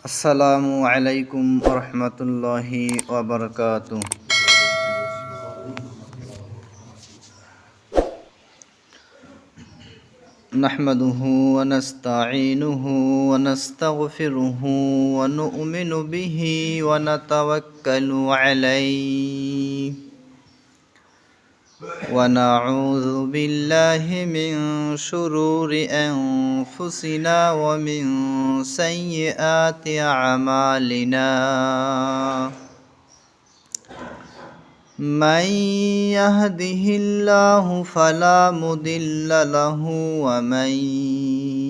আসসালামু আলাইকুম ওরহমতুল্লাহি ওয়াবারাকাতুহু। নাহমাদুহু ওয়া নাস্তাঈনুহু ওয়া নাস্তাগফিরুহু ওয়া নু'মিনু বিহি ওয়া নাতাওয়াক্কালু আলাইহি ওয়া নাউযু বিল্লাহি মিন শুরুরি আনফুসিনা ওয়া মিন সাইয়্যাতি আমালিনা। من يهده الله فلا مضل له ومن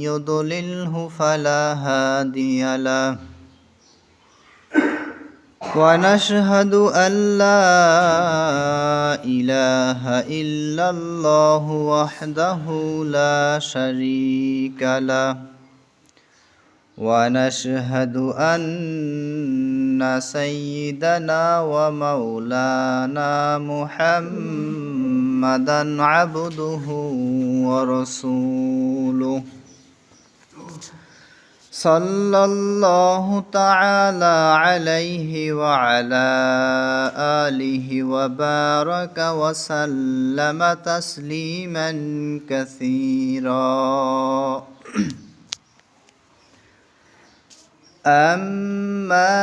يضلله فلا هادي له ونشهد أن لا إله إلا الله وحده لا شريك له ونشهد أن سيدنا ومولانا محمدا عبده ورسوله صلى الله تعالى عليه وعلى آله وبارك وسلم تسليما كثيرا. أما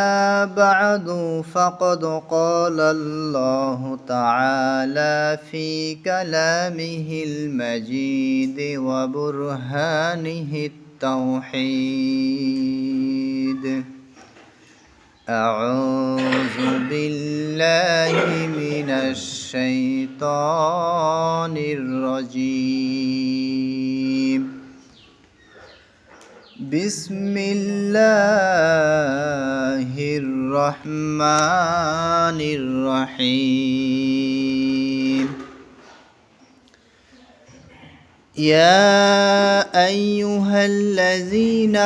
بعد فقد قال الله تعالى في كلامه المجيد وبرهانه التوحيد. أعوذ بالله من الشيطان الرجيم. بسم الله الرحمن الرحيم. يا أيها الذين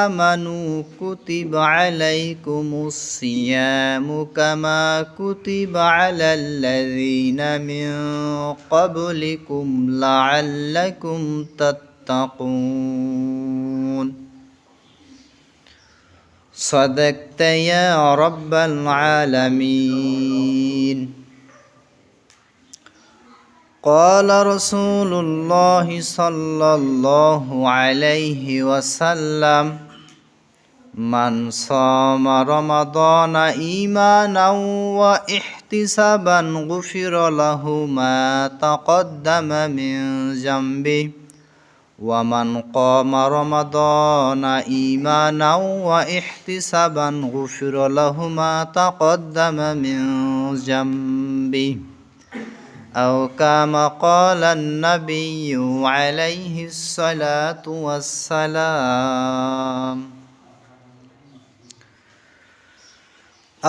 آمنوا كتب عليكم الصيام كما كتب على الذين من قبلكم لعلكم تتقون. صدقت يا رب العالمين. قال رسول الله صلى الله عليه وسلم: من صام رمضان إيمانا واحتسابا غفر له ما تقدم من ذنبه ومن قام رمضان إيمانا واحتسابا غفر له ما تقدم من ذنبه أو كما قال النبي عليه الصلاة والسلام.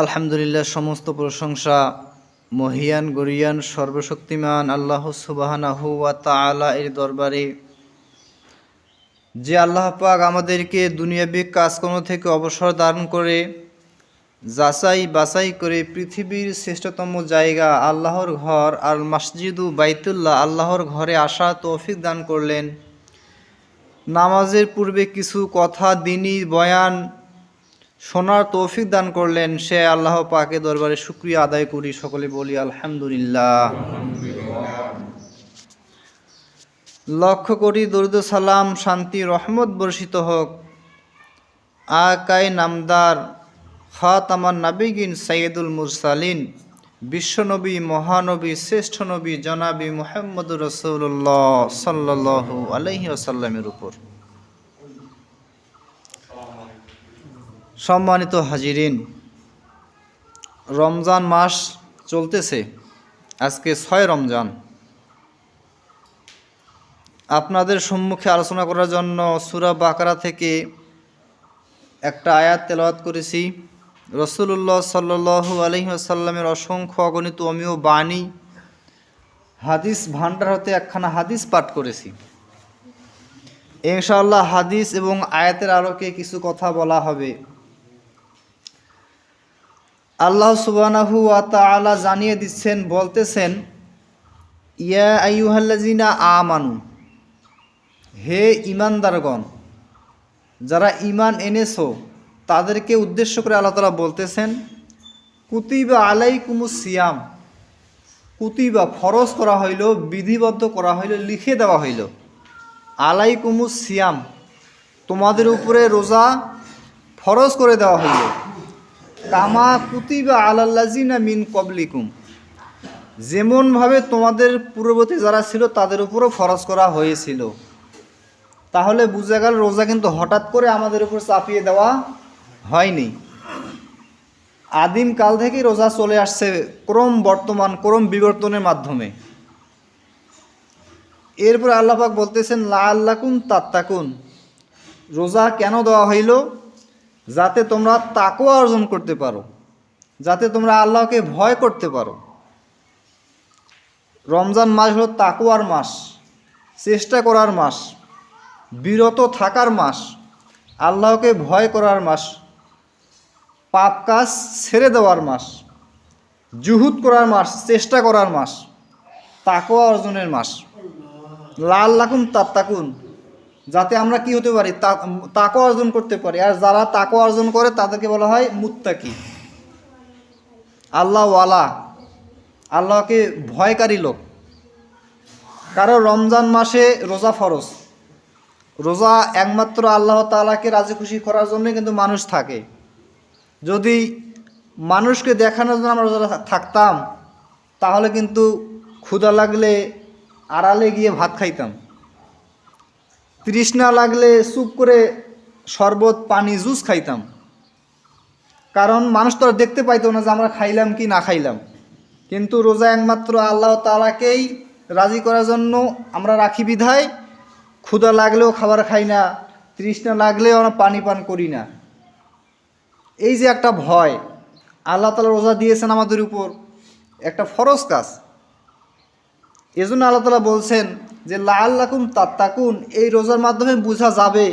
আলহামদুলিল্লাহ, সমস্ত প্রশংসা মহিয়ান গরিয়ান সর্বশক্তিমান আল্লাহ সুবহানাহু ওয়া তাআলা এর দরবারে, যে আল্লাহ পাক আমাদেরকে দুনিয়াবি কাজকর্ম থেকে অবসর দান করে যাচাই বাছাই করে পৃথিবীর শ্রেষ্ঠতম জায়গা আল্লাহর ঘর আর মসজিদু বাইতুল্লাহ আল্লাহর ঘরে আসা তৌফিক দান করলেন। নামাজের পূর্বে কিছু কথা দ্বীনি বয়ান শোনার তৌফিক দান করলেন। সে আল্লাহ পাকের দরবারে শুকরিয়া আদায় করি, সকলে বলি আলহামদুলিল্লাহ। লক্ষ কোটি দরুদ সালাম শান্তি রহমত বর্ষিত হোক আকায়ে নামদার খাতামান নাবিগিন সাইয়্যিদুল মুরসালিন বিশ্বনবী মহানবী শ্রেষ্ঠ নবী জনাবি মুহাম্মদুর রাসূলুল্লাহ সাল্লাল্লাহু আলাইহি ওয়াসাল্লামের উপর। সম্মানিত হাজিরিন, রমজান মাস চলতেছে, আজকে 6 রমজান। আপনাদের সম্মুখে আলোচনা করার জন্য সূরা বাকারা থেকে একটা আয়াত তেলাওয়াত করেছি। রাসূলুল্লাহ সাল্লাল্লাহু আলাইহি ওয়াসাল্লামের অসংখ্য অগণিত অমীয় বাণী হাদিস ভান্ডার হতে একখানা হাদিস পাঠ করেছি। ইনশাআল্লাহ হাদিস এবং আয়াতের আলোকে কিছু কথা বলা হবে। আল্লাহ সুবহানাহু ওয়া তাআলা জানিয়ে দিচ্ছেন, বলতেছেন, ইয়া আইয়ুহাল্লাযিনা আমানু, হে ঈমানদারগণ, যারা ঈমান এনেছো, তাদেরকে উদ্দেশ্য করে আল্লাহ তাআলা বলতেছেন, কুতিবা আলাইকুমুস সিয়াম, কুতিবা ফরজ করা হইল, বিধিবদ্ধ করা হইল, লিখে দেওয়া হইল। আলাইকুমুস সিয়াম, তোমাদের উপরে রোজা ফরজ করে দেওয়া হইল। কামা কুতিবা আলাল্লাযিনা মিন ক্বাবলিকুম, যেমনভাবে তোমাদের পূর্ববর্তী যারা ছিল তাদের উপরও ফরজ করা হয়েছিল। তাহলে বুঝা গেল রোজা কিন্তু হঠাৎ করে আমাদের উপর চাপিয়ে দেওয়া হয়নি। আদিম কাল থেকেই রোজা চলে আসছে ক্রম বিবর্তনের মাধ্যমে। এরপর আল্লাহ পাক বলতেছেন লাআল্লাকুম তাত্তাকুন, রোজা কেন দেওয়া হইল? যাতে তোমরা তাকওয়া অর্জন করতে পারো, যাতে তোমরা আল্লাহকে ভয় করতে পারো। রমজান মাস হলো তাকওয়ার মাস, চেষ্টা করার মাস, বিরত থাকার মাস, আল্লাহকে ভয় করার মাস, পাপ কাজ ছেড়ে দেওয়ার মাস, জুহুদ করার মাস, চেষ্টা করার মাস, তাকওয়া অর্জনের মাস। লাআল্লাকুম তাত্তাকুন, যাতে আমরা কি হতে পারি? তাকওয়া অর্জন করতে পারি। আর যারা তাকওয়া অর্জন করে তাদেরকে বলা হয় মুত্তাকি, আল্লাহওয়ালা, আল্লাহকে ভয়কারী লোক। কারণ রমজান মাসে রোজা ফরজ। রোজা একমাত্র আল্লাহ তাআলাকে রাজি খুশি করার জন্যই কিন্তু মানুষ থাকে। যদি মানুষকে দেখানোর জন্য আমরা রোজা থাকতাম, তাহলে কিন্তু ক্ষুধা লাগলে আড়ালে গিয়ে ভাত খাইতাম, তৃষ্ণা লাগলে চুপ করে শরবত, পানি, জুস খাইতাম। কারণ মানুষ তো আর দেখতে পাইতো না যে আমরা খাইলাম কি না খাইলাম। কিন্তু রোজা একমাত্র আল্লাহ তাআলাকেই রাজি করার জন্য আমরা রাখি বিধায় ক্ষুধা লাগলেও খাবার খাই না, তৃষ্ণা লাগলেও আমরা পানি পান করি না। এই যে একটা ভয়, আল্লাহ তাআলা রোজা দিয়েছেন আমাদের উপর, একটা ফরজ কাজ। এজন্য আল্লাহ তাআলা বলছেন যে লাআল্লাকুম তাত্তাকুন, এই রোজার মাধ্যমে বোঝা যাবে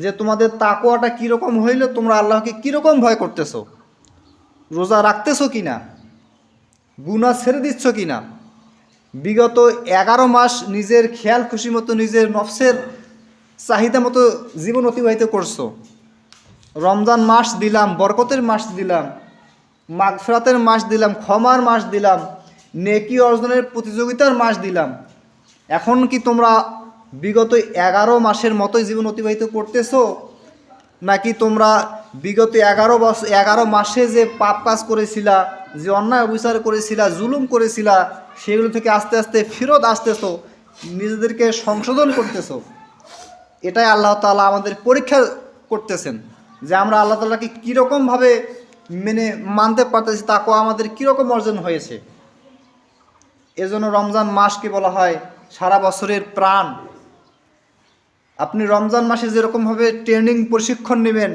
যে তোমাদের তাকওয়াটা কীরকম হইল, তোমরা আল্লাহকে কীরকম ভয় করতেছো, রোজা রাখতেছো কি না, গুনাহ ছেড়ে দিচ্ছ কি না। বিগত 11 মাস নিজের খেয়াল খুশি মতো, নিজের নফসের চাহিদা মতো জীবন অতিবাহিত করছো। রমজান মাস দিলাম, বরকতের মাস দিলাম, মাগফিরাতের মাস দিলাম, ক্ষমার মাস দিলাম, নেকি অর্জনের প্রতিযোগিতার মাস দিলাম। এখন কি তোমরা বিগত 11 মাসের মতোই জীবন অতিবাহিত করতেছো, নাকি তোমরা বিগত 11 মাসে যে পাপ কাজ করেছিলা, যে অন্যায় অবিচার করেছিলা, জুলুম করেছিলা, সেগুলো থেকে আস্তে আস্তে ফেরত আসতেছো, নিজেদেরকে সংশোধন করতেছো? এটাই আল্লাহ তাআলা আমাদের পরীক্ষা করতেছেন যে আমরা আল্লাহ তাআলাকে কীরকমভাবে মানতে পারতেছি, তাকওয়া আমাদের কীরকম অর্জন হয়েছে। এজন্য রমজান মাসকে বলা হয় সারা বছরের প্রাণ। আপনি রমজান মাসে যেরকমভাবে ট্রেনিং প্রশিক্ষণ নেবেন,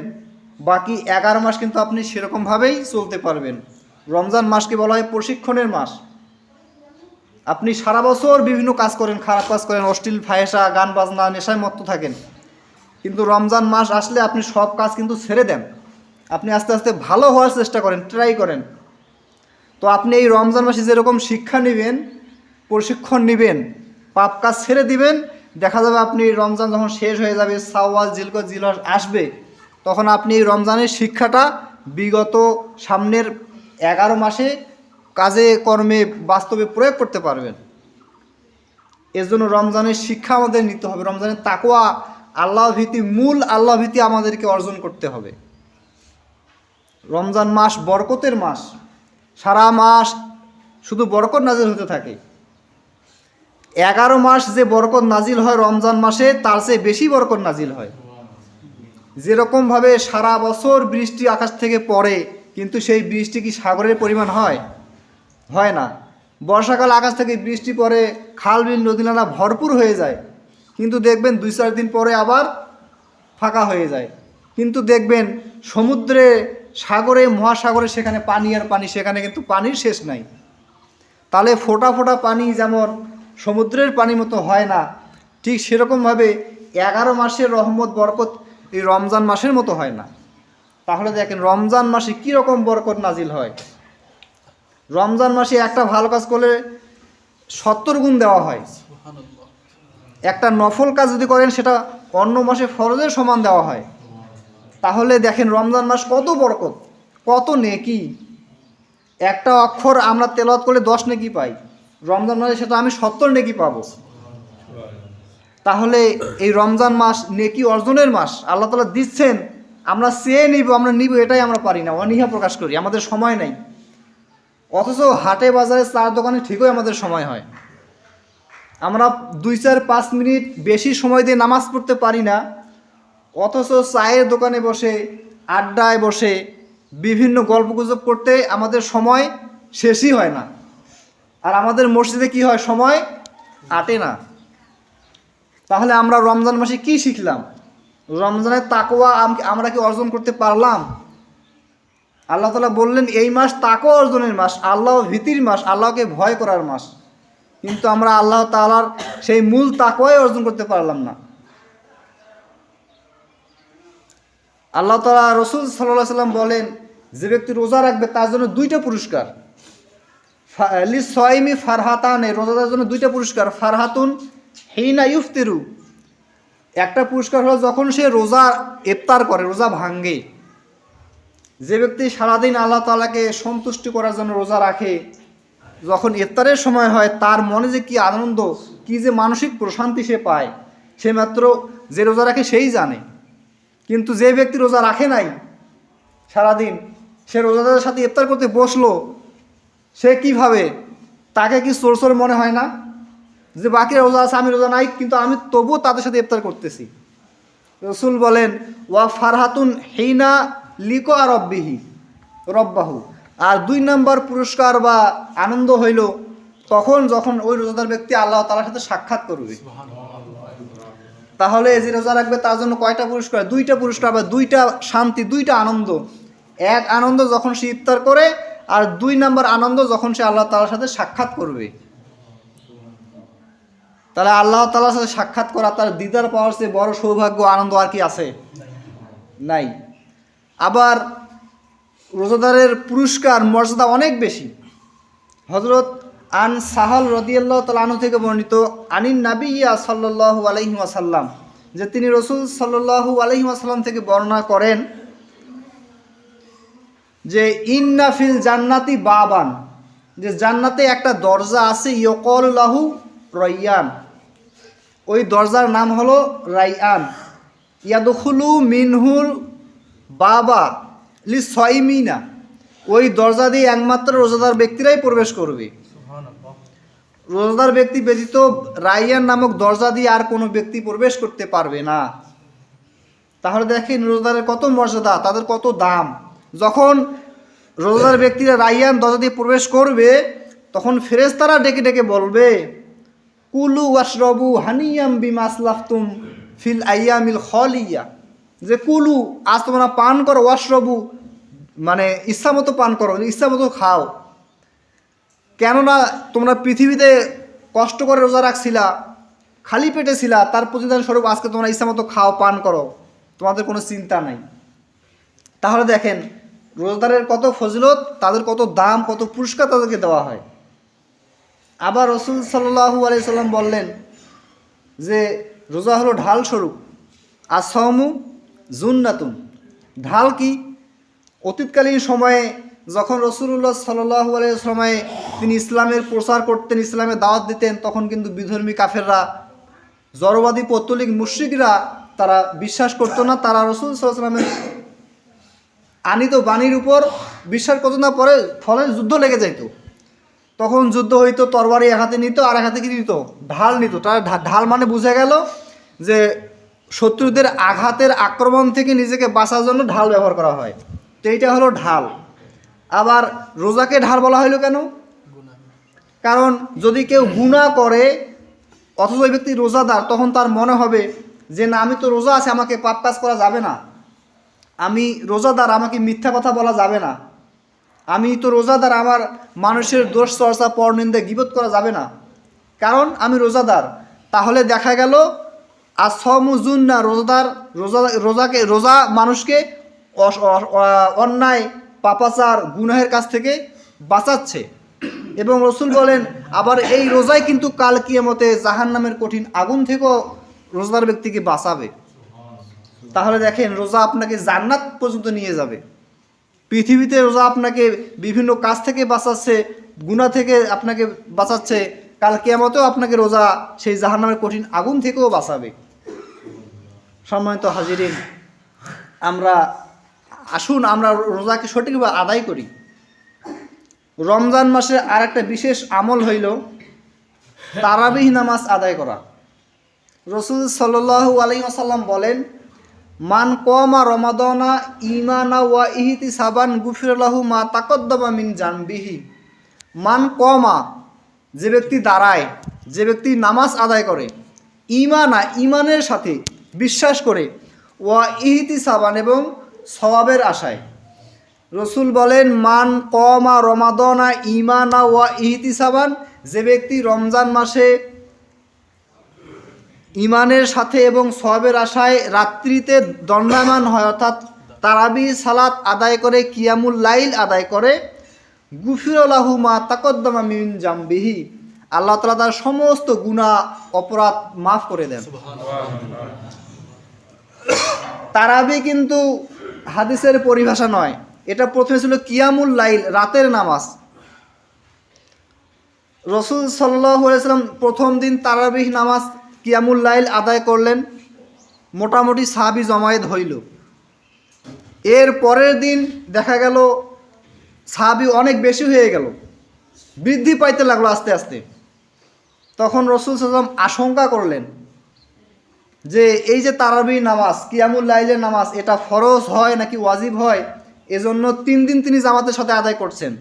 বাকি 11 মাস কিন্তু আপনি সেরকমভাবেই চলতে পারবেন। রমজান মাসকে বলা হয় প্রশিক্ষণের মাস। আপনি সারা বছর বিভিন্ন কাজ করেন, খারাপ কাজ করেন, অশ্লীল ফাহেসা, গান বাজনা, নেশায় মত্ত থাকেন, কিন্তু রমজান মাস আসলে আপনি সব কাজ কিন্তু ছেড়ে দেন। আপনি আস্তে আস্তে ভালো হওয়ার চেষ্টা করেন, ট্রাই করেন। তো আপনি এই রমজান মাসে যেরকম শিক্ষা নেবেন, প্রশিক্ষণ নেবেন, পাপ কাজ ছেড়ে দিবেন, দেখা যাবে আপনি রমজান যখন শেষ হয়ে যাবে, শাওয়াল, জিলকদ, জিলহজ আসবে, তখন আপনি এই রমজানের শিক্ষাটা বিগত সামনের 11 মাসে কাজে কর্মে বাস্তবে প্রয়োগ করতে পারবেন। এর জন্য রমজানের শিক্ষা আমাদের নিতে হবে। রমজানের তাকওয়া, আল্লাহ ভীতি, মূল আল্লাহ ভীতি আমাদেরকে অর্জন করতে হবে। রমজান মাস বরকতের মাস, সারা মাস শুধু বরকত নাজিল হতে থাকে। 11 মাস যে বরকত নাজিল হয় রমজান মাসে, তার চেয়ে বেশি বরকত নাজিল হয়। যেরকমভাবে সারা বছর বৃষ্টি আকাশ থেকে পড়ে, কিন্তু সেই বৃষ্টি কি সাগরের পরিমাণ হয়? হয় না। বর্ষাকাল আকাশ থেকে বৃষ্টি পড়ে, খাল বিল নদী নালা ভরপুর হয়ে যায়, কিন্তু দেখবেন 2-4 দিন পরে আবার ফাঁকা হয়ে যায়। কিন্তু দেখবেন সমুদ্রে, সাগরে, মহাসাগরে সেখানে পানি আর পানি, সেখানে কিন্তু পানির শেষ নাই। তাহলে ফোঁটা ফোঁটা পানি যেমন সমুদ্রের পানির মতো হয় না, ঠিক সেরকমভাবে 11 মাসের রহমত বরকত এই রমজান মাসের মতো হয় না। তাহলে দেখেন রমজান মাসে কীরকম বরকত নাজিল হয়। রমজান মাসে একটা ভালো কাজ করলে 70 গুণ দেওয়া হয়। একটা নফল কাজ যদি করেন সেটা অন্য মাসে ফরজের সমান দেওয়া হয়। তাহলে দেখেন রমজান মাস কত বরকত, কত নেকি। একটা অক্ষর আমরা তেলাওয়াত করলে 10 নেকি পাই, রমজান মাসে সেটা আমি 70 নেকি পাবো। তাহলে এই রমজান মাস নেকি অর্জনের মাস, আল্লাহ তাআলা দিচ্ছেন, আমরা চেয়ে নিব, আমরা নিব, এটাই আমরা পারি না, অনীহা প্রকাশ করি, আমাদের সময় নেই। অথচ হাটে বাজারে চার দোকানে ঠিকই আমাদের সময় হয়। আমরা 2-4-5 মিনিট বেশি সময় দিয়ে নামাজ পড়তে পারি না, অথচ চায়ের দোকানে বসে, আড্ডায় বসে বিভিন্ন গল্পগুজব করতে আমাদের সময় শেষই হয় না। আর আমাদের মসজিদে কি হয়, সময় আটে না। তাহলে আমরা রমজান মাসে কি শিখলাম? রমজানের তাকওয়া আমরা কি অর্জন করতে পারলাম? আল্লাহ তাআলা বললেন এই মাস তাকওয়া অর্জনের মাস, আল্লাহ ভীতির মাস, আল্লাহকে ভয় করার মাস। কিন্তু আমরা আল্লাহ তাআলার সেই মূল তাকওয়াই অর্জন করতে পারলাম না। আল্লাহ তাআলা, রাসূল সাল্লাল্লাহু আলাইহি সাল্লাম বলেন, যে ব্যক্তি রোজা রাখবে তার জন্য 2টা পুরস্কার। লিস-সাইমি ফারহাতানে, রোজাদারের জন্য 2টা পুরস্কার। ফারহাতুন হিনা ইফতিরু, একটা পুরস্কার হলো যখন সে রোজা ইফতার করে, রোজা ভাঙ্গে। যে ব্যক্তি সারাদিন আল্লাহ তাআলাকে সন্তুষ্টি করার জন্য রোজা রাখে, যখন ইফতারের সময় হয় তার মনে যে কি আনন্দ, কি যে মানসিক প্রশান্তি সে পায়, সে মাত্র যে রোজা রাখে সেই জানে। কিন্তু যে ব্যক্তি রোজা রাখে নাই সারাদিন, সে রোজাদারের সাথে ইফতার করতে বসলো, সে কিভাবে, তাকে কি চোর চোর মনে হয় না? যে বাকি রোজা আছে, আমি রোজা নাই, কিন্তু আমি তবুও তাদের সাথে ইফতার করতেছি। রাসূল বলেন, ওয়া ফারহাতুন হিনা লিকা রব্বাহু, আর 2 নম্বর পুরস্কার বা আনন্দ হইল তখন যখন ওই রোজাদার ব্যক্তি আল্লাহ তাআলার সাথে সাক্ষাৎ করবে। তাহলে যে রোজা রাখবে তার জন্য কয়টা পুরস্কার? 2টা পুরস্কার, বা 2টা শান্তি, 2টা আনন্দ। এক আনন্দ যখন সে ইফতার করে, আর 2 নম্বর আনন্দ যখন সে আল্লাহ তাআলার সাথে সাক্ষাৎ করবে। তাহলে আল্লাহ তাআলার সাথে সাক্ষাৎ করা, তার দিদার পাওয়ার চেয়ে বড় সৌভাগ্য, আনন্দ আর কি আছে? নাই। আবার রোজাদারের পুরস্কার মর্যাদা অনেক বেশি। হযরত আন সাহাল রাদিয়াল্লাহু তাআলা আনহু থেকে বর্ণিত, আনিন নাবিয়্যা সাল্লাল্লাহু আলাইহি ওয়াসাল্লাম, যে তিনি রাসূল সাল্লাল্লাহু আলাইহি ওয়াসাল্লাম থেকে বর্ণনা করেন যে ইন্না ফিল জান্নাতি বাবান, যে জান্নাতে একটা দরজা আছে, ইয়াকালু লাহু রায়্যান, ওই দরজার নাম হলো রায়্যান। ইয়াদখুলু মিনহুল বাবা লিস-সাইমিনা, ওই দরজা দিয়ে একমাত্র রোজাদার ব্যক্তিরাই প্রবেশ করবে। রোজাদার ব্যক্তি ব্যতীত রায়্যান নামক দরজা দিয়ে আর কোনো ব্যক্তি প্রবেশ করতে পারবে না। তাহলে দেখেন রোজাদারের কত মর্যাদা, তাদের কত দাম। যখন রোজাদার ব্যক্তিরা রায়্যান দরজা দিয়ে প্রবেশ করবে, তখন ফেরেশতারা ডেকে ডেকে বলবে, কুলু ওয়াশরাবু হানিয়াম বিমা আসলাফতুম ফিল আইয়ামিল খালিয়া, যে কুলু, আজ তোমরা পান করো, ওয়াশরাবু মানে ইচ্ছামতো পান করো, ইচ্ছামতো খাও, কেননা তোমরা পৃথিবীতে কষ্ট করে রোজা রাখছিলা, খালি পেটে ছিলা, তার প্রতিদান স্বরূপ আজকে তোমরা ইচ্ছামতো খাও, পান করো, তোমাদের কোনো চিন্তা নাই। তাহলে দেখেন রোজাদারের কত ফজিলত, তাদের কত দাম, কত পুরস্কার তাদেরকে দেওয়া হয়। আবার রাসূল সাল্লাল্লাহু আলাইহি সাল্লাম বললেন যে রোজা হলো ঢাল স্বরূপ, আস-সাওমু জুন্নাতুন। ঢাল কি? অতীতকালীন সময়ে যখন রাসূলুল্লাহ সাল্লাল্লাহু আলাইহি ওয়াসাল্লাম তিনি ইসলামের প্রচার করতেন, ইসলামের দাওয়াত দিতেন, তখন কিন্তু বিধর্মী কাফেররা, জড়বাদী পৌত্তলিক মুশরিকরা, তারা বিশ্বাস করতো না, তারা রাসূল সাল্লাল্লাহু আলাইহি ওয়াসাল্লামের আনিত বাণীর উপর বিশ্বাস করতো না। পরে ফলে যুদ্ধ লেগে যাইত, তখন যুদ্ধ হইতো, তরবারি এক হাতে নিত, আর এক হাতে কি নিত? ঢাল নিত। তার ঢাল মানে বুঝে গেল যে শত্রুদের আঘাতের আক্রমণ থেকে নিজেকে বাঁচার জন্য ঢাল ব্যবহার করা হয়। তো এইটা হলো ঢাল। আবার রোজাকে ঢাল বলা হইল কেন? কারণ যদি কেউ গুনাহ করে অথচ ওই ব্যক্তি রোজাদার, তখন তার মনে হবে যে না, আমি তো রোজা আছে, আমাকে পাপ কাজ করা যাবে না, আমি রোজাদার, আমাকে মিথ্যা কথা বলা যাবে না, আমি তো রোজাদার, আমার মানুষের দোষ চর্চা, পরনিন্দা, গীবত করা যাবে না, কারণ আমি রোজাদার। তাহলে দেখা গেল আস-সাওমু জুন্নাহ, রোজা মানুষকে অন্যায়, পাপাচার, গুনাহের কাছ থেকে বাঁচাচ্ছে। এবং রাসূল বলেন আবার এই রোজাই কিন্তু কাল কিয়ামতে জাহান্নামের কঠিন আগুন থেকেও রোজাদার ব্যক্তিকে বাঁচাবে। তাহলে দেখেন রোজা আপনাকে জান্নাত পর্যন্ত নিয়ে যাবে। পৃথিবীতে রোজা আপনাকে বিভিন্ন কাজ থেকে বাঁচাচ্ছে, গুনাহ থেকে আপনাকে বাঁচাচ্ছে, কাল কিয়ামতেও আপনাকে রোজা সেই জাহান্নামের কঠিন আগুন থেকেও বাঁচাবে। সম্মানিত হাজিরিন, আসুন আমরা রোজাকে সঠিকভাবে আদায় করি। রমজান মাসে আর একটা বিশেষ আমল হইল তারাবিহ নামাজ আদায় করা। রাসূল সাল্লাল্লাহু আলাইহি ওয়াসাল্লাম বলেন, মান কমা রমাদানা ঈমানা ওয়া ইহতিসাবান গুফিরা লাহু মা তাকদ্দামা মিন জানবিহি। মান কমা, যে ব্যক্তি দাঁড়ায়, যে ব্যক্তি নামাজ আদায় করে, ঈমানের সাথে বিশ্বাস করে, ওয়া ইহতিসাবান এবং সওয়াবের আশায়। রসুল বলেন, মান কমা রমাদানা ঈমানা ওয়া ইহতিসাবান, যে ব্যক্তি রমজান মাসে ঈমানের সাথে এবং সওয়াবের আশায় রাত্রিতে দণ্ডায়মান হয়, অর্থাৎ তারাবি সালাত আদায় করে, কিয়ামুল লাইল আদায় করে, গুফিরা লাহু মা তাকদ্দামা মিন জামবিহি, আল্লাহ তাআলা তার সমস্ত গুনাহ অপরাধ মাফ করে দেন। তারাবি কিন্তু হাদিসের পরিভাষা নয়, এটা প্রথমে ছিল কিয়ামুল লাইল, রাতের নামাজ। রাসূল সাল্লাল্লাহু আলাইহি ওয়াসাল্লাম প্রথম দিন তারাবিহ নামাজ কিয়ামুল লাইল আদায় করলেন, মোটামুটি সাহাবী জমায়েত হইল। এর পরের দিন দেখা গেল সাহাবী অনেক বেশি হয়ে গেল, বৃদ্ধি পাইতে লাগলো আস্তে আস্তে। তখন রাসূল সাল্লাল্লাহু আলাইহি ওয়াসাল্লাম আশঙ্কা করলেন যে এই যে তারাবিহ নামাজ, কিয়ামুল লাইলের নামাজ, এটা ফরজ হয় নাকি ওয়াজিব হয়। এজন্য 3 দিন তিনি জামাতের সাথে আদায় করছেন।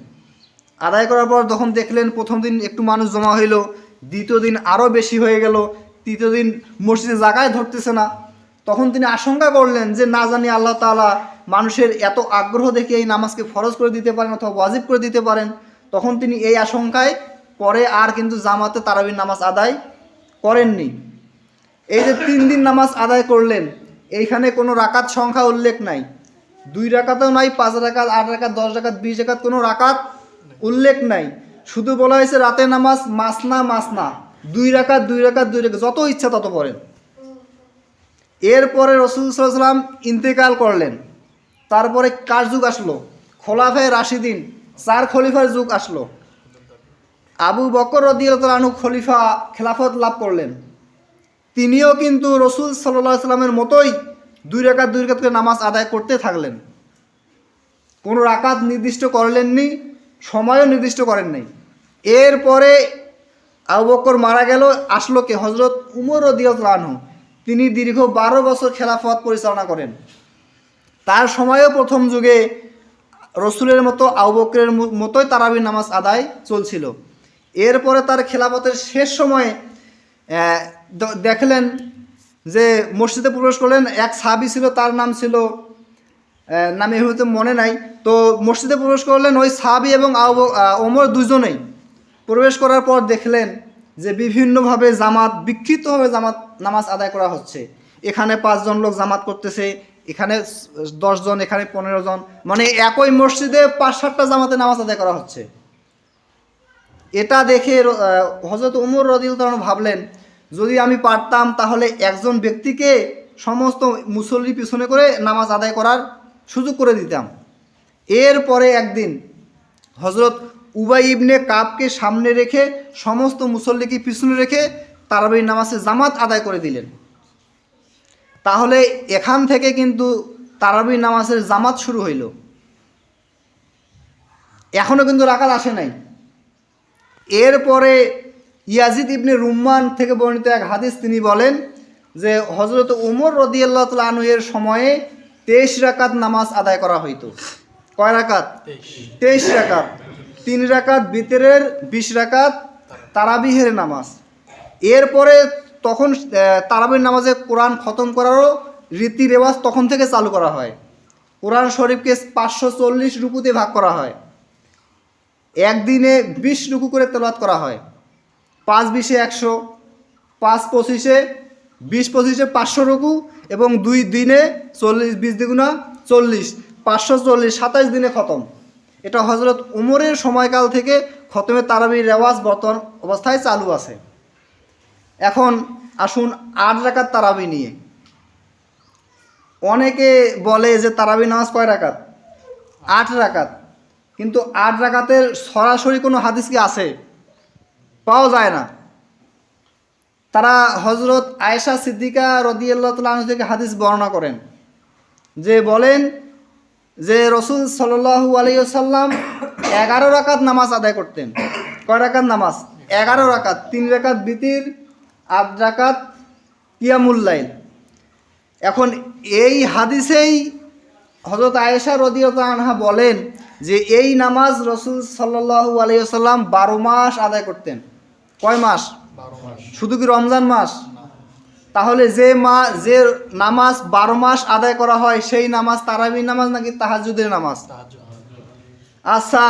আদায় করার পর যখন দেখলেন প্রথম দিন একটু মানুষ জমা হইল, দ্বিতীয় দিন আরও বেশি হয়ে গেল, তৃতীয় দিন মসজিদে জায়গায় ধরতেছে না, তখন তিনি আশঙ্কা করলেন যে না জানি আল্লাহ তাআলা মানুষের এত আগ্রহ দেখে এই নামাজকে ফরজ করে দিতে পারেন অথবা ওয়াজিব করে দিতে পারেন। তখন তিনি এই আশঙ্কায় পরে আর কিন্তু জামাতে তারাবির নামাজ আদায় করেননি। এই যে 3 দিন নামাজ আদায় করলেন, এইখানে কোনো রাকাত সংখ্যা উল্লেখ নাই, 2 রাকাতও নাই, 5 রাকাত, 8 রাকাত, 10 রাকাত, 20 রাকাত, কোনো রাকাত উল্লেখ নাই। শুধু বলা হয়েছে রাতের নামাজ মাসনা মাসনা, 2 রাকাত 2 রাকাত 2 রাকাত, যত ইচ্ছা তত পড়েন। এরপরে রাসূল সাল্লাল্লাহু আলাইহি ওয়াসাল্লাম ইন্তেকাল করলেন। তারপরে কার যুগ আসলো? খোলাফায়ে রাশিদিন, 4 খলিফার যুগ আসলো। আবু বকর রাদিয়াল্লাহু তাআলা আনহু খলিফা খেলাফত লাভ করলেন। তিনিও কিন্তু রাসূল সাল্লাল্লাহু আলাইহি ওয়াসাল্লামের মতোই 2 রাকাত 2 রাকাত করে নামাজ আদায় করতে থাকলেন। কোনো রাকাত নির্দিষ্ট করলেননি, সময়ও নির্দিষ্ট করেন নাই। এরপরে আবু বকর মারা গেল, আসলো কে? হযরত উমর রাদিয়াল্লাহু আনহু। তিনি দীর্ঘ 12 বছর খেলাফত পরিচালনা করেন। তার সময়ও প্রথম যুগে রসুলের মতো আবু বকরের মতোই তারাবির নামাজ আদায় চলছিল। এরপরে তার খেলাফতের শেষ সময়ে দেখলেন যে মসজিদে প্রবেশ করলেন, এক সাহাবী ছিল, তার নাম ছিল, নাম এই হয়তো মনে নাই, তো মসজিদে প্রবেশ করলেন ওই সাহাবী এবং ওমর দুজনেই। প্রবেশ করার পর দেখলেন যে বিভিন্নভাবে বিক্ষিপ্তভাবে নামাজ আদায় করা হচ্ছে। এখানে 5 জন লোক জামাত করতেছে, এখানে 10 জন, এখানে 15 জন, মানে একই মসজিদে 5-7টা জামাতে নামাজ আদায় করা হচ্ছে। এটা দেখে হযরত উমর রাদিয়াল্লাহু আনহু ভাবলেন, যদি আমি পারতাম তাহলে একজন ব্যক্তিকে সমস্ত মুসল্লি পিছনে করে নামাজ আদায় করার সুযোগ করে দিতাম। এরপরে একদিন হযরত উবাই ইবনে কাবকে সামনে রেখে সমস্ত মুসল্লিকে পিছনে রেখে তারাবির নামাজে জামাত আদায় করে দিলেন। তাহলে এখান থেকে কিন্তু তারাবির নামাজের জামাত শুরু হইল। এখনও কিন্তু রাকাত আসে নাই। এরপরে ইয়াজিদ ইবনে রুম্মান থেকে বর্ণিত এক হাদিস, তিনি বলেন যে হযরত উমর রাদিয়াল্লাহু তাআলা আনহু এর সময়ে 23 রাকাত নামাজ আদায় করা হইতো। কয় রাকাত? 23 রাকাত। 3 রাকাত বিতরের, 20 রাকাত তারাবিহের নামাজ। এরপরে তখন তারাবির নামাজে কোরআন খতম করারও রীতি রেওয়াজ তখন থেকে চালু করা হয়। কোরআন শরীফকে 540 রুকুতে ভাগ করা হয়। একদিনে 20 রুকু করে তেলাওয়াত করা হয়। 5-20-এ 100, 5-25-এ 20-25-এ 500 রুকু, এবং 2 দিনে 40, 20 দ্বিগুণা 40, 540, 27 দিনে খতম। এটা হযরত উমরের সময়কাল থেকে খতমের তারাবির রেওয়াজ বর্তমান অবস্থায় চালু আছে। এখন আসুন 8 রাকাত তারাবি নিয়ে। অনেকে বলে যে তারাবি নামাজ কয় রাকাত? 8 রাকাত। কিন্তু 8 রাকাতের সরাসরি কোনো হাদিস কি আছে? পাওয়া যায় না। তারা হজরত আয়েশা সিদ্দিকা রাদিয়াল্লাহু তাআলা আনহা থেকে হাদিস বর্ণনা করেন, যে বলেন যে রসুল সাল্লাল্লাহু আলাইহি ওয়াসাল্লাম 11 রাকাত নামাজ আদায় করতেন। কয় রাকাত নামাজ? 11 রাকাত। 3 রাকাত বিতির, 8 রাকাত কিয়ামুল লাইল। এখন এই হাদিসেই হযরত আয়েশা রাদিয়াল্লাহু আনহা বলেন যে এই নামাজ রসুল সাল্লাল্লাহু আলাইহি ওয়াসাল্লাম 12 মাস আদায় করতেন। কয় মাস? 12 মাস। শুধু কি রমজান মাস? তাহলে যে নামাজ 12 মাস আদায় করা হয় সেই নামাজ তারাবি নামাজ নাকি তাহাজ্জুদের নামাজ? আচ্ছা,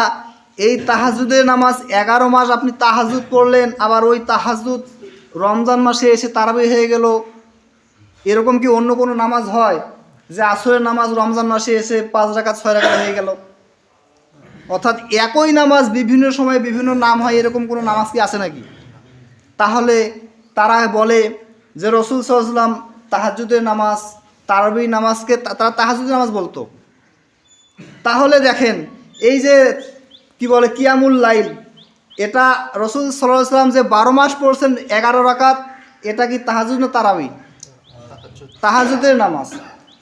এই তাহাজ্জুদের নামাজ 11 মাস আপনি তাহাজ্জুদ পড়লেন, আবার ওই তাহাজ্জুদ রমজান মাসে এসে তারাবি হয়ে গেল, এরকম কি অন্য কোনো নামাজ হয় যে আসরের নামাজ রমজান মাসে এসে 5 রাকাত 6 রাকাত হয়ে গেল? অর্থাৎ একই নামাজ বিভিন্ন সময় বিভিন্ন নাম হয়, এরকম কোনো নামাজ কি আছে নাকি? তাহলে তারা বলে যে রসুল সাল্লাল্লাহু আলাইহি ওয়াসাল্লাম তাহাজ্জুদের নামাজ, তারাবি নামাজকে তারা তাহাজ্জুদের নামাজ বলতো। তাহলে দেখেন, এই যে কি বলে কিয়ামুল লাইল, এটা রসুল সাল্লাল্লাহু আলাইহি ওয়াসাল্লাম যে 12 মাস পড়ছেন 11 রাকাত, এটা কি তাহাজ্জুদ না তারাবি? তাহাজ্জুদের নামাজ।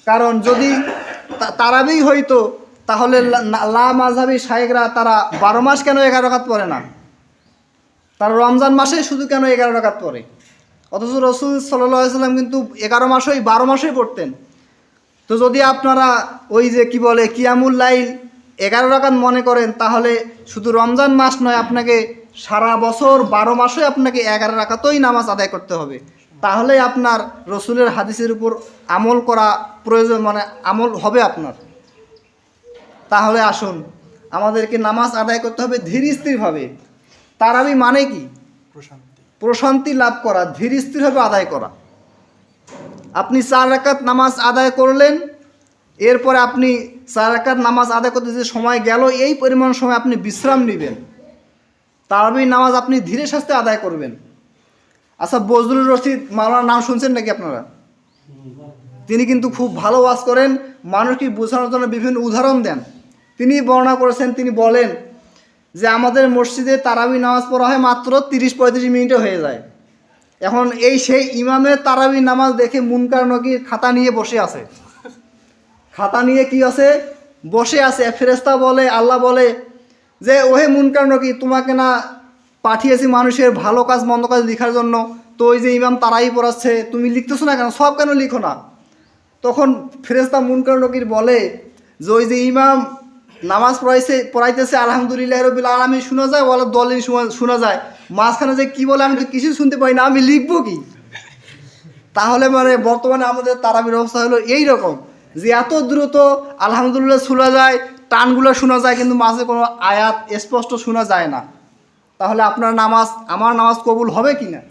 কারণ যদি তারাবি হইতো তাহলে লা মাযহাবি শায়েখরা তারা 12 মাস কেন 11 রাকাত পড়ে না? তারা রমজান মাসে শুধু কেন 11 রাকাত পড়ে? অথচ রসুল সাল্লাল্লাহু আলাইহি ওয়াসাল্লাম কিন্তু 11 মাসেই 12 মাসেই পড়তেন। তো যদি আপনারা ওই যে কি বলে কিয়ামুল লাইল 11 রাকাত মনে করেন, তাহলে শুধু রমজান মাস নয়, আপনাকে সারা বছর 12 মাসে আপনাকে 11 রাকাতই নামাজ আদায় করতে হবে। তাহলে আপনার রসুলের হাদিসের উপর আমল করা প্রয়োজন, মানে আমল হবে আপনার। তাহলে আসুন, আমাদেরকে নামাজ আদায় করতে হবে ধীর স্থিরভাবে। তারাবি মানে কি? প্রশান্তি লাভ করা, ধীর স্থিরভাবে আদায় করা। আপনি 4 রাকাত নামাজ আদায় করলেন, এরপরে আপনি 4 রাকাত নামাজ আদায় করতে যে সময় গেল, এই পরিমাণ সময় আপনি বিশ্রাম নেবেন। তারাবি নামাজ আপনি ধীরে সুস্থে আদায় করবেন। আচ্ছা, বজলুর রশিদ মাওলানার নাম শুনছেন নাকি আপনারা? তিনি কিন্তু খুব ভালো ওয়াজ করেন, মানুষকে বোঝানোর জন্য বিভিন্ন উদাহরণ দেন। তিনি বর্ণনা করেছেন, তিনি বলেন যে আমাদের মসজিদে তারাবি নামাজ পড়া হয় মাত্র 30-35 মিনিটে হয়ে যায়। এখন সেই ইমামের তারাবি নামাজ দেখে মুনকার নকির খাতা নিয়ে বসে আছে। খাতা নিয়ে কি আছে? বসে আছে। ফেরেশতা বলে, আল্লাহ বলে যে ওহে মুনকার নকির, তোমাকে না পাঠিয়েছি মানুষের ভালো কাজ মন্দ কাজ লেখার জন্য, তো ওই যে ইমাম তারাবি পড়াচ্ছে তুমি লিখতেছো না কেন? সব কেন লিখো না? তখন ফেরেশতা মুনকার নকির বলে যে ওই যে ইমাম নামাজ পড়াইতেছে আলহামদুলিল্লাহ রাব্বিল আলামিন শোনা যায়, বলে দলিল শোনা যায়, মাঝখানে যে কি বলে আমি তো কিছু শুনতে পাই না, আমি লিখবো কি? তাহলে মানে বর্তমানে আমাদের তারাবির অবস্থা হলো এই রকম যে এত দ্রুত আলহামদুলিল্লাহ শোনা যায়, টানগুলো শোনা যায়, কিন্তু মাঝে কোনো আয়াত স্পষ্ট শোনা যায় না। তাহলে আপনার নামাজ, আমার নামাজ কবুল হবে কি না?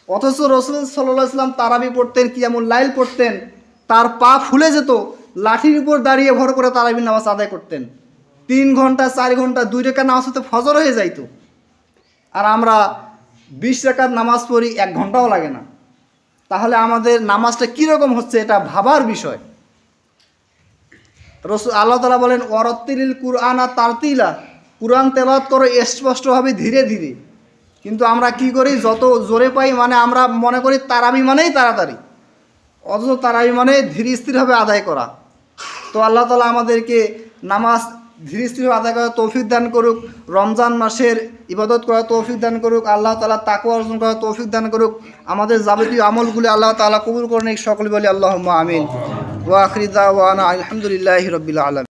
অথচ রসুল সাল্লাল্লাহু আলাইহি ওয়াসাল্লাম তারাবি পড়তেন, কিয়ামুল লাইল পড়তেন, তার পা ফুলে যেত, লাঠির উপর দাঁড়িয়ে ভর করে তারাবির নামাজ আদায় করতেন। 3 ঘন্টা 4 ঘন্টা 2 রাকাত নামাজ হতে ফজর হয়ে যাইতো। আর আমরা 20 রাকাত নামাজ পড়ি, 1 ঘন্টাও লাগে না। তাহলে আমাদের নামাজটা কীরকম হচ্ছে এটা ভাবার বিষয়। আল্লাহ তাআলা বলেন ওয়ারাত্তিলিল কুরআনা তারতিলা, কুরআন তেলাওয়াত করো স্পষ্টভাবে ধীরে ধীরে। কিন্তু আমরা কি করি, যত জোরে পাই মানে আমরা মনে করি তারাবি মানেই তাড়াতাড়ি, অথচ তারাবি মানে ধীর স্থিরভাবে আদায় করা। তো আল্লাহ তাআলা আমাদেরকে নামাজ ধীর স্থিরভাবে আদায় করার তৌফিক দান করুক, রমজান মাসের ইবাদত করার তৌফিক দান করুক, আল্লাহ তাআলা তাকওয়া অর্জন করার তৌফিক দান করুক, আমাদের যাবতীয় আমলগুলি আল্লাহ তাআলা কবুল করে নিক। সকলে বলি আল্লাহুম্মা আমিন। ওয়া আখিরু দাওয়ানা আলহামদুলিল্লাহি রাব্বিল আলামিন।